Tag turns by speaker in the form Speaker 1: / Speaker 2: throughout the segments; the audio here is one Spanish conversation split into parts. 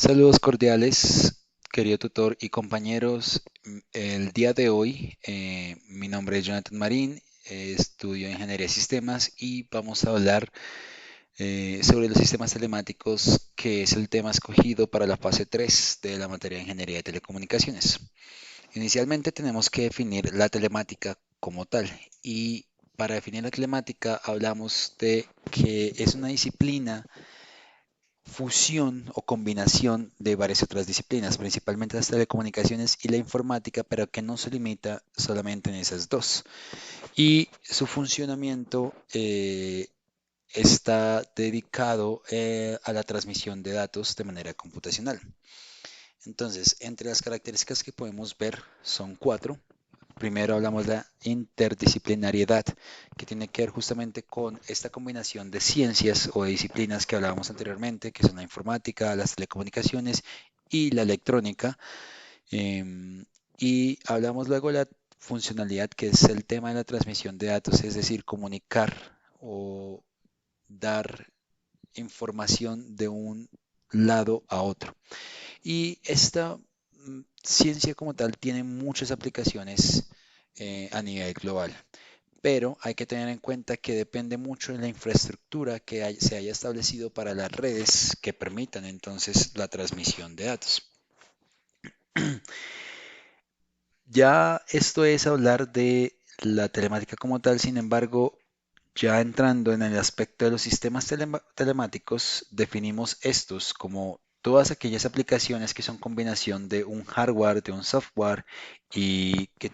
Speaker 1: Saludos cordiales, querido tutor y compañeros. El día de hoy, mi nombre es Jonathan Marín, estudio Ingeniería de Sistemas y vamos a hablar sobre los sistemas telemáticos, que es el tema escogido para la fase 3 de la materia de Ingeniería de Telecomunicaciones. Inicialmente tenemos que definir la telemática como tal y para definir la telemática hablamos de que es una disciplina fusión o combinación de varias otras disciplinas, principalmente las telecomunicaciones y la informática, pero que no se limita solamente en esas dos. Y su funcionamiento está dedicado a la transmisión de datos de manera computacional. Entonces, entre las características que podemos ver son cuatro. Primero hablamos de la interdisciplinariedad, que tiene que ver justamente con esta combinación de ciencias o de disciplinas que hablábamos anteriormente, que son la informática, las telecomunicaciones y la electrónica. Y hablamos luego de la funcionalidad, que es el tema de la transmisión de datos, es decir, comunicar o dar información de un lado a otro. Y esta ciencia como tal tiene muchas aplicaciones a nivel global, pero hay que tener en cuenta que depende mucho de la infraestructura que se haya establecido para las redes que permitan entonces la transmisión de datos. Ya esto es hablar de la telemática como tal, sin embargo, ya entrando en el aspecto de los sistemas telemáticos, definimos estos como todas aquellas aplicaciones que son combinación de un hardware, de un software y que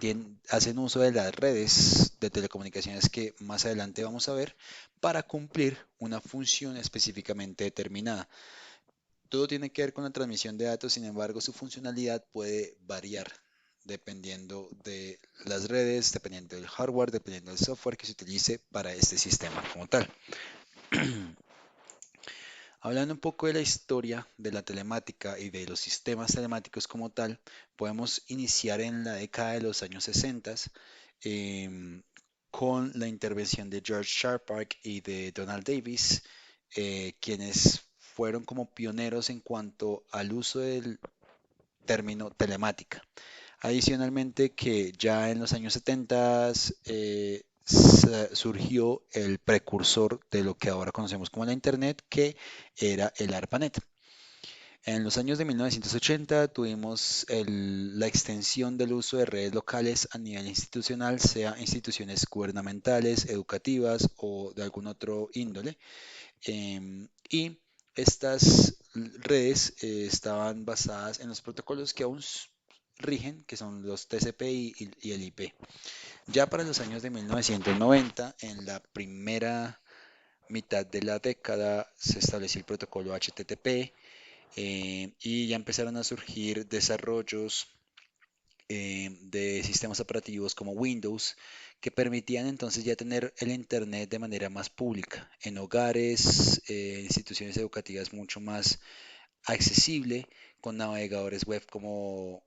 Speaker 1: hacen uso de las redes de telecomunicaciones que más adelante vamos a ver para cumplir una función específicamente determinada. Todo tiene que ver con la transmisión de datos, sin embargo, su funcionalidad puede variar dependiendo de las redes, dependiendo del hardware, dependiendo del software que se utilice para este sistema como tal. Hablando un poco de la historia de la telemática y de los sistemas telemáticos como tal, podemos iniciar en la década de los años 60 em, con la intervención de George Sharpak y de Donald Davis, quienes fueron como pioneros en cuanto al uso del término telemática. Adicionalmente, que ya en los años 70 surgió el precursor de lo que ahora conocemos como la Internet, que era el ARPANET. En los años de 1980 tuvimos la extensión del uso de redes locales a nivel institucional, sea instituciones gubernamentales, educativas o de algún otro índole. Y estas redes estaban basadas en los protocolos que aún rigen, que son los TCP/IP y el IP. Ya para los años de 1990, en la primera mitad de la década, se estableció el protocolo HTTP y ya empezaron a surgir desarrollos de sistemas operativos como Windows, que permitían entonces ya tener el Internet de manera más pública, en hogares, instituciones educativas mucho más accesible, con navegadores web como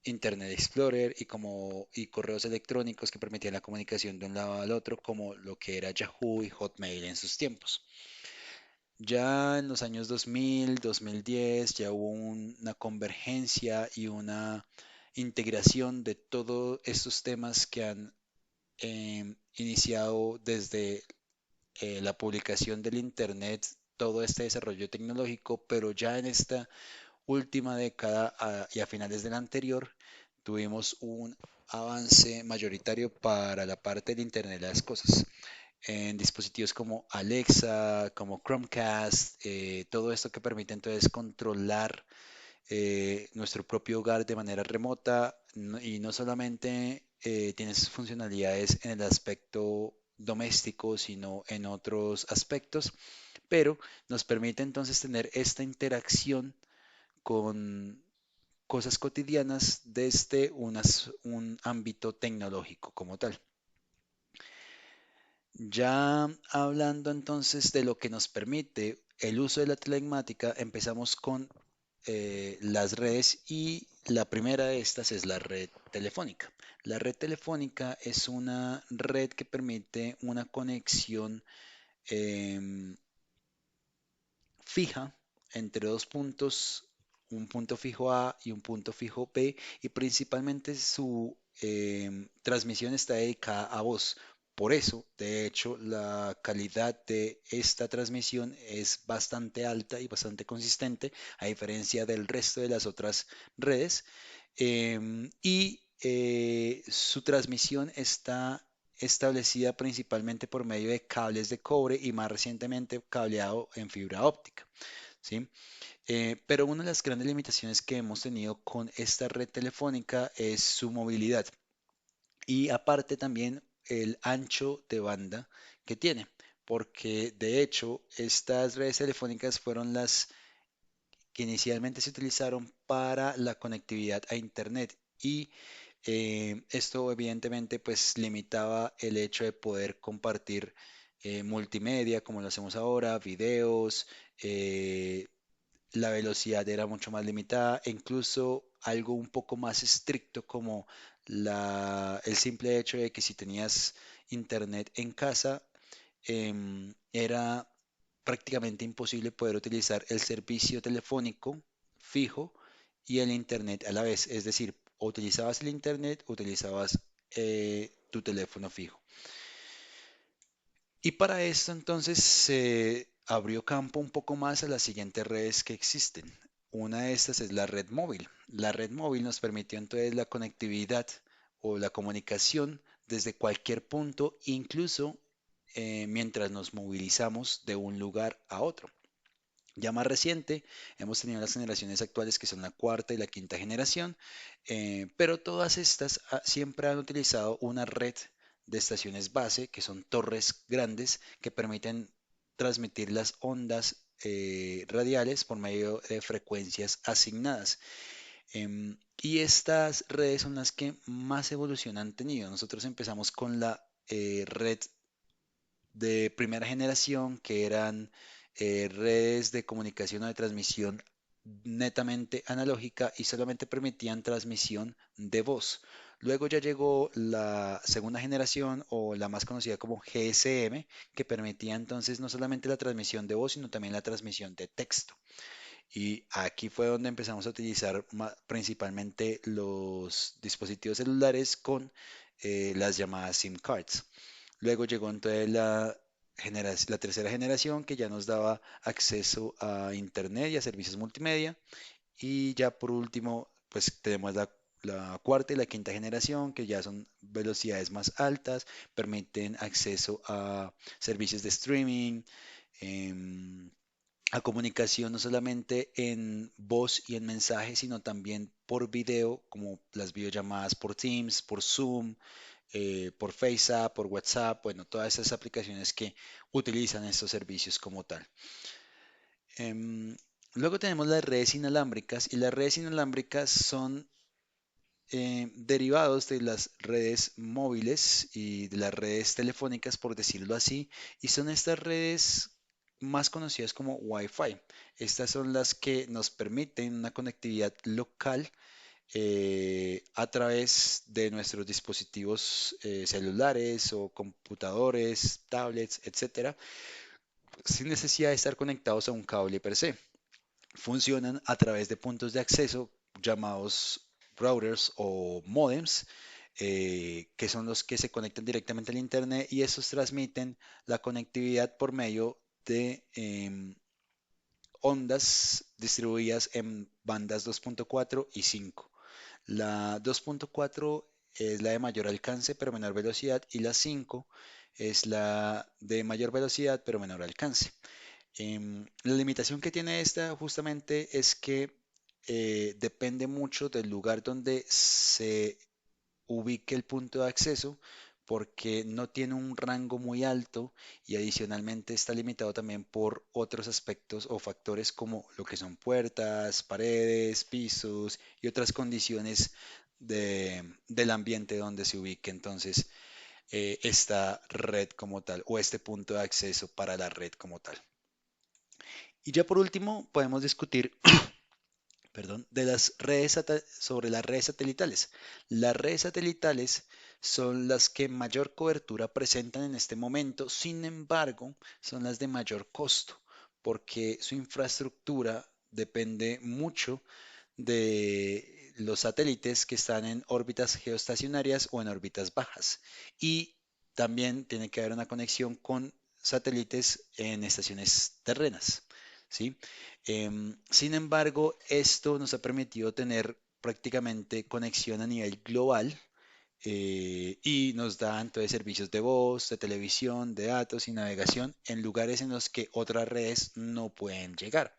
Speaker 1: Internet Explorer y correos electrónicos que permitían la comunicación de un lado al otro, como lo que era Yahoo y Hotmail en sus tiempos. Ya en los años 2000, 2010, ya hubo una convergencia y una integración de todos estos temas que han iniciado desde la publicación del Internet, todo este desarrollo tecnológico, pero ya en esta última década y a finales de la anterior tuvimos un avance mayoritario para la parte del Internet de las cosas en dispositivos como Alexa, como Chromecast, todo esto que permite entonces controlar nuestro propio hogar de manera remota y no solamente tiene sus funcionalidades en el aspecto doméstico, sino en otros aspectos, pero nos permite entonces tener esta interacción con cosas cotidianas desde un ámbito tecnológico como tal. Ya hablando entonces de lo que nos permite el uso de la telemática, empezamos con las redes y la primera de estas es la red telefónica. La red telefónica es una red que permite una conexión em, fija entre dos puntos un punto fijo A y un punto fijo B, y principalmente su transmisión está dedicada a voz. Por eso, de hecho, la calidad de esta transmisión es bastante alta y bastante consistente, a diferencia del resto de las otras redes. Su transmisión está establecida principalmente por medio de cables de cobre y más recientemente cableado en fibra óptica, ¿sí? Pero una de las grandes limitaciones que hemos tenido con esta red telefónica es su movilidad y aparte también el ancho de banda que tiene, porque de hecho estas redes telefónicas fueron las que inicialmente se utilizaron para la conectividad a Internet y esto evidentemente pues limitaba el hecho de poder compartir multimedia como lo hacemos ahora, videos, eh, la velocidad era mucho más limitada e incluso algo un poco más estricto como el simple hecho de que si tenías internet en casa, era prácticamente imposible poder utilizar el servicio telefónico fijo y el internet a la vez. Es decir, o utilizabas el internet o utilizabas tu teléfono fijo. Y para esto entonces se abrió campo un poco más a las siguientes redes que existen. Una de estas es la red móvil. La red móvil nos permitió entonces la conectividad o la comunicación desde cualquier punto, incluso mientras nos movilizamos de un lugar a otro. Ya más reciente, hemos tenido las generaciones actuales que son la cuarta y la quinta generación, pero todas estas siempre han utilizado una red de estaciones base, que son torres grandes que permiten transmitir las ondas radiales por medio de frecuencias asignadas. Y estas redes son las que más evolución han tenido. Nosotros empezamos con la red de primera generación, que eran redes de comunicación o de transmisión netamente analógica y solamente permitían transmisión de voz. Luego ya llegó la segunda generación o la más conocida como GSM, que permitía entonces no solamente la transmisión de voz, sino también la transmisión de texto. Y aquí fue donde empezamos a utilizar principalmente los dispositivos celulares con las llamadas SIM cards. Luego llegó entonces la tercera generación que ya nos daba acceso a Internet y a servicios multimedia. Y ya por último, pues tenemos la cuarta y la quinta generación que ya son velocidades más altas, permiten acceso a servicios de streaming, em, a comunicación no solamente en voz y en mensaje, sino también por video, como las videollamadas por Teams, por Zoom, por FaceApp, por WhatsApp, bueno, todas esas aplicaciones que utilizan estos servicios como tal. Em, Luego tenemos las redes inalámbricas y las redes inalámbricas son derivados de las redes móviles y de las redes telefónicas, por decirlo así, y son estas redes más conocidas como Wi-Fi. Estas son las que nos permiten una conectividad local a través de nuestros dispositivos celulares o computadores, tablets, etcétera, sin necesidad de estar conectados a un cable per se. Funcionan a través de puntos de acceso llamados routers o modems, que son los que se conectan directamente al Internet y esos transmiten la conectividad por medio de ondas distribuidas en bandas 2.4 y 5. La 2.4 es la de mayor alcance pero menor velocidad y la 5 es la de mayor velocidad pero menor alcance. La limitación que tiene esta justamente es que depende mucho del lugar donde se ubique el punto de acceso porque no tiene un rango muy alto y adicionalmente está limitado también por otros aspectos o factores como lo que son puertas, paredes, pisos y otras condiciones del ambiente donde se ubique entonces esta red como tal o este punto de acceso para la red como tal. Y ya por último podemos discutir perdón, de las sobre las redes satelitales. Las redes satelitales son las que mayor cobertura presentan en este momento, sin embargo, son las de mayor costo, porque su infraestructura depende mucho de los satélites que están en órbitas geoestacionarias o en órbitas bajas. Y también tiene que haber una conexión con satélites en estaciones terrenas, ¿sí? Sin embargo, esto nos ha permitido tener prácticamente conexión a nivel global, y nos da entonces servicios de voz, de televisión, de datos y navegación en lugares en los que otras redes no pueden llegar.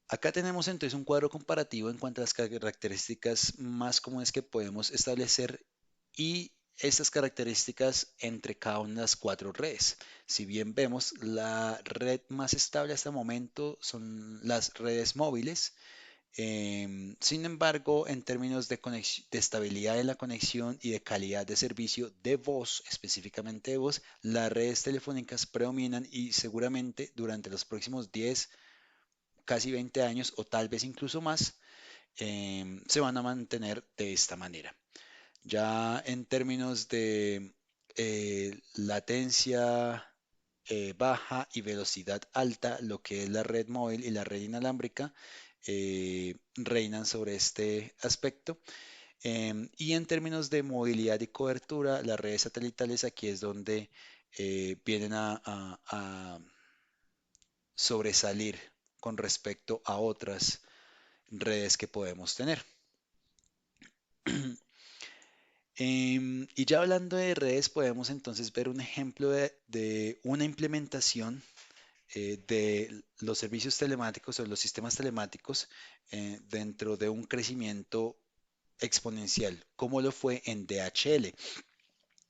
Speaker 1: Acá tenemos entonces un cuadro comparativo en cuanto a las características más comunes que podemos establecer y estas características entre cada una de las cuatro redes. Si bien vemos, la red más estable hasta el momento son las redes móviles. Sin embargo, en términos de estabilidad de la conexión y de calidad de servicio de voz, específicamente de voz, las redes telefónicas predominan y seguramente durante los próximos 10, casi 20 años o tal vez incluso más, se van a mantener de esta manera. Ya en términos de latencia baja y velocidad alta, lo que es la red móvil y la red inalámbrica, reinan sobre este aspecto. Y en términos de movilidad y cobertura, las redes satelitales aquí es donde vienen a sobresalir con respecto a otras redes que podemos tener. Y ya hablando de redes, podemos entonces ver un ejemplo de una implementación de los servicios telemáticos o los sistemas telemáticos dentro de un crecimiento exponencial, como lo fue en DHL.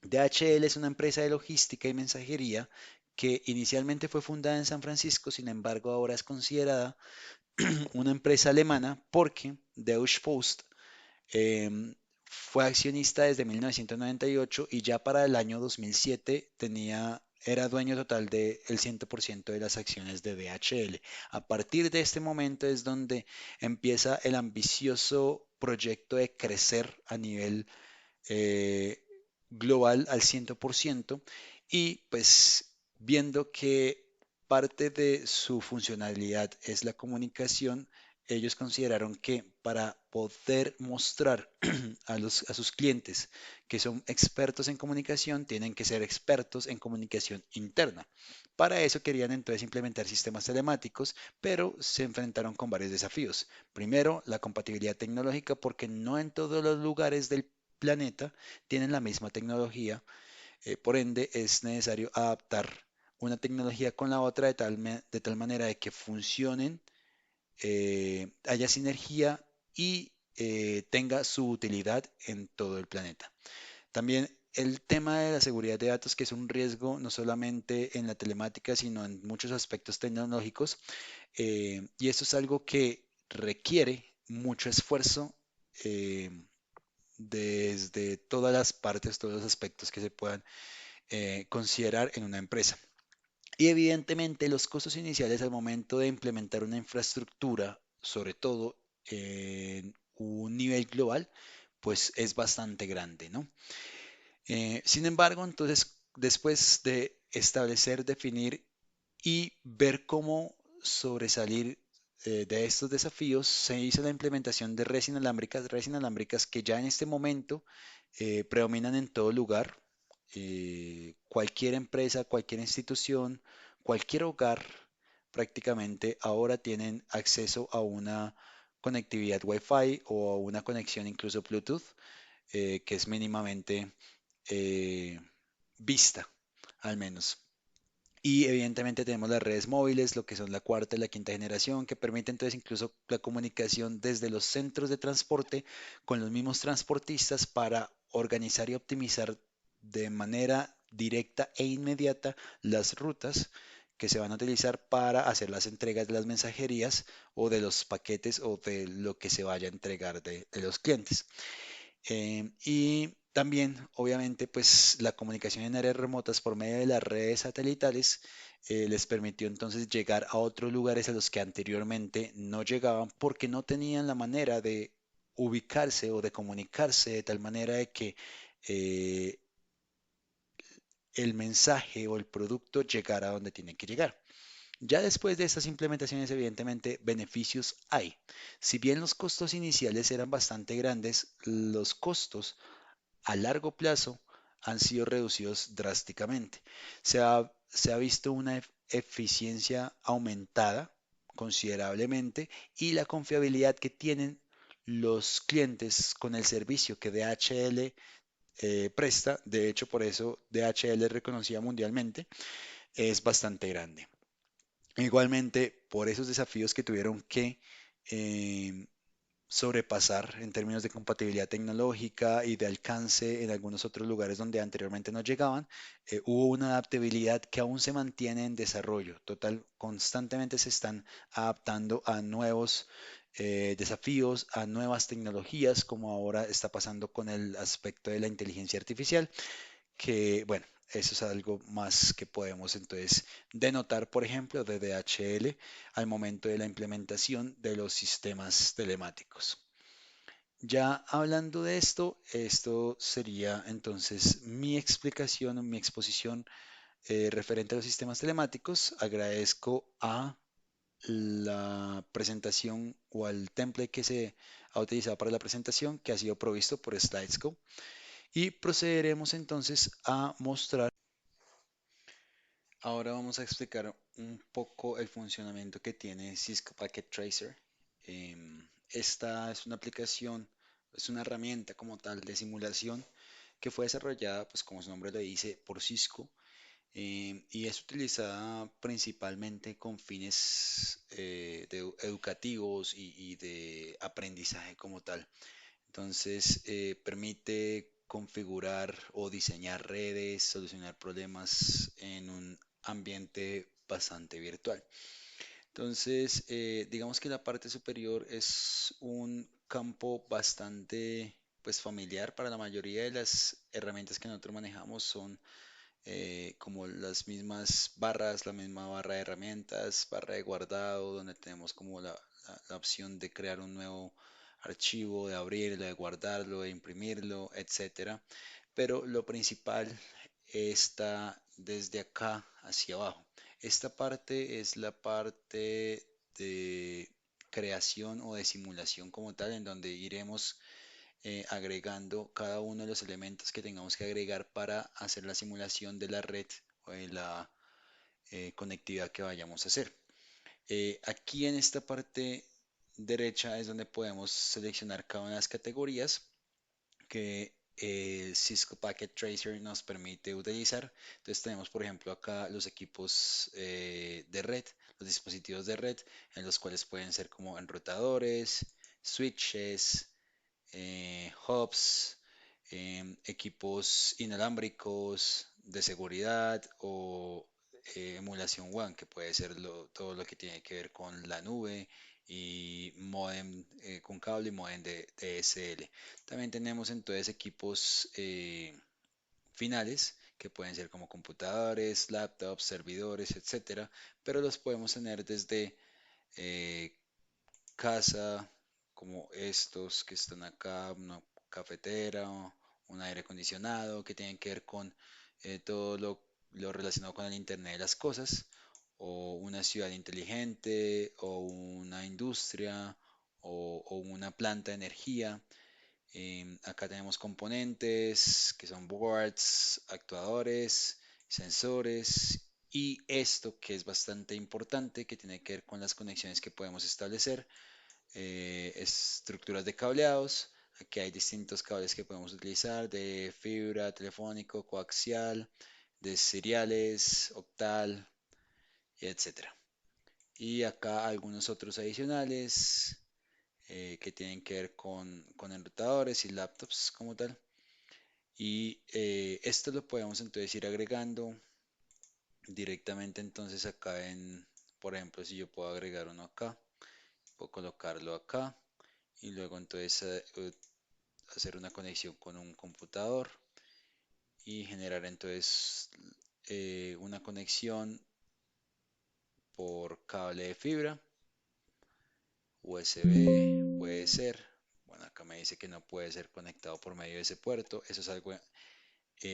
Speaker 1: DHL es una empresa de logística y mensajería que inicialmente fue fundada en San Francisco, sin embargo ahora es considerada una empresa alemana porque Deutsche Post fue accionista desde 1998 y ya para el año 2007 era dueño total del 100% de las acciones de DHL. A partir de este momento es donde empieza el ambicioso proyecto de crecer a nivel eh, global al 100% y pues viendo que parte de su funcionalidad es la comunicación, ellos consideraron que para poder mostrar a sus clientes que son expertos en comunicación, tienen que ser expertos en comunicación interna. Para eso querían entonces implementar sistemas telemáticos, pero se enfrentaron con varios desafíos. Primero, la compatibilidad tecnológica, porque no en todos los lugares del planeta tienen la misma tecnología, por ende es necesario adaptar una tecnología con la otra de tal manera de que funcionen, haya sinergia y tenga su utilidad en todo el planeta. También el tema de la seguridad de datos, que es un riesgo no solamente en la telemática, sino en muchos aspectos tecnológicos, y esto es algo que requiere mucho esfuerzo desde todas las partes, todos los aspectos que se puedan considerar en una empresa. Y evidentemente los costos iniciales al momento de implementar una infraestructura, sobre todo en un nivel global, pues es bastante grande, ¿no? Sin embargo, entonces, después de establecer, definir y ver cómo sobresalir de estos desafíos, se hizo la implementación de redes inalámbricas que ya en este momento predominan en todo lugar. Cualquier empresa, cualquier institución, cualquier hogar prácticamente ahora tienen acceso a una conectividad Wi-Fi o a una conexión incluso Bluetooth, que es mínimamente eh, vista, al menos. Y evidentemente tenemos las redes móviles, lo que son la cuarta y la quinta generación, que permiten entonces incluso la comunicación desde los centros de transporte con los mismos transportistas para organizar y optimizar de manera directa e inmediata las rutas que se van a utilizar para hacer las entregas de las mensajerías o de los paquetes o de lo que se vaya a entregar de los clientes. Y también, obviamente, pues la comunicación en áreas remotas por medio de las redes satelitales les permitió entonces llegar a otros lugares a los que anteriormente no llegaban porque no tenían la manera de ubicarse o de comunicarse de tal manera de que eh, el mensaje o el producto llegara a donde tiene que llegar. Ya después de estas implementaciones, evidentemente, beneficios hay. Si bien los costos iniciales eran bastante grandes, los costos a largo plazo han sido reducidos drásticamente. Se ha visto una eficiencia aumentada considerablemente y la confiabilidad que tienen los clientes con el servicio que DHL presta, de hecho por eso DHL es reconocida mundialmente, es bastante grande. Igualmente, por esos desafíos que tuvieron que eh, sobrepasar en términos de compatibilidad tecnológica y de alcance en algunos otros lugares donde anteriormente no llegaban, hubo una adaptabilidad que aún se mantiene en desarrollo. Total, constantemente se están adaptando a nuevos desafíos, a nuevas tecnologías, como ahora está pasando con el aspecto de la inteligencia artificial, que bueno, eso es algo más que podemos entonces denotar, por ejemplo, de DHL al momento de la implementación de los sistemas telemáticos. Ya hablando de esto, esto sería entonces mi explicación, mi exposición referente a los sistemas telemáticos. Agradezco a la presentación o al template que se ha utilizado para la presentación, que ha sido provisto por Slidesco. Y procederemos entonces a mostrar. Ahora vamos a explicar un poco el funcionamiento que tiene Cisco Packet Tracer. Esta es una aplicación, es una herramienta como tal de simulación que fue desarrollada, pues como su nombre lo dice, por Cisco, y es utilizada principalmente con fines educativos y de aprendizaje como tal. Entonces, permite configurar o diseñar redes, solucionar problemas en un ambiente bastante virtual. Entonces, digamos que la parte superior es un campo bastante pues familiar para la mayoría de las herramientas que nosotros manejamos son como las mismas barras, la misma barra de herramientas, barra de guardado, donde tenemos como la opción de crear un nuevo archivo, de abrirlo, de guardarlo, de imprimirlo, etcétera. Pero lo principal está desde acá hacia abajo. Esta parte es la parte de creación o de simulación como tal, en donde iremos agregando cada uno de los elementos que tengamos que agregar para hacer la simulación de la red o de la conectividad que vayamos a hacer. Aquí en esta parte derecha es donde podemos seleccionar cada una de las categorías que Cisco Packet Tracer nos permite utilizar. Entonces tenemos, por ejemplo, acá los equipos de red, los dispositivos de red, en los cuales pueden ser como enrutadores, switches, hubs, equipos inalámbricos de seguridad o emulación WAN, que puede ser todo lo que tiene que ver con la nube y modem con cable y modem de DSL. También tenemos entonces equipos finales que pueden ser como computadores, laptops, servidores, etcétera, pero los podemos tener desde eh, casa, como estos que están acá, una cafetera, un aire acondicionado, que tienen que ver con todo lo relacionado con el Internet de las cosas, o una ciudad inteligente, o una industria, o una planta de energía. Acá tenemos componentes que son boards, actuadores, sensores y esto que es bastante importante, que tiene que ver con las conexiones que podemos establecer, estructuras de cableados. Aquí hay distintos cables que podemos utilizar de fibra, telefónico, coaxial, de seriales, octal, etcétera. Y acá algunos otros adicionales que tienen que ver con enrutadores y laptops como tal. Y esto lo podemos entonces ir agregando directamente entonces acá por ejemplo, si yo puedo agregar uno acá, puedo colocarlo acá y luego entonces hacer una conexión con un computador y generar entonces una conexión por cable de fibra, USB puede ser. Bueno, acá me dice que no puede ser conectado por medio de ese puerto. Eso es algo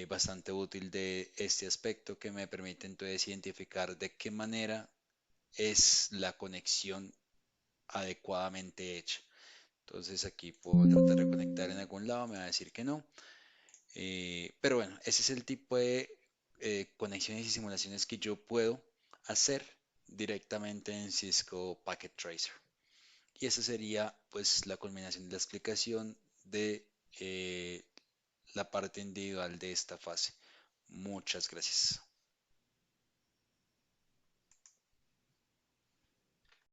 Speaker 1: bastante útil de este aspecto que me permite entonces identificar de qué manera es la conexión adecuadamente hecha. Entonces aquí puedo tratar de conectar en algún lado, me va a decir que no. Pero bueno, ese es el tipo de conexiones y simulaciones que yo puedo hacer directamente en Cisco Packet Tracer. Y esa sería pues la culminación de la explicación de la parte individual de esta fase. Muchas gracias.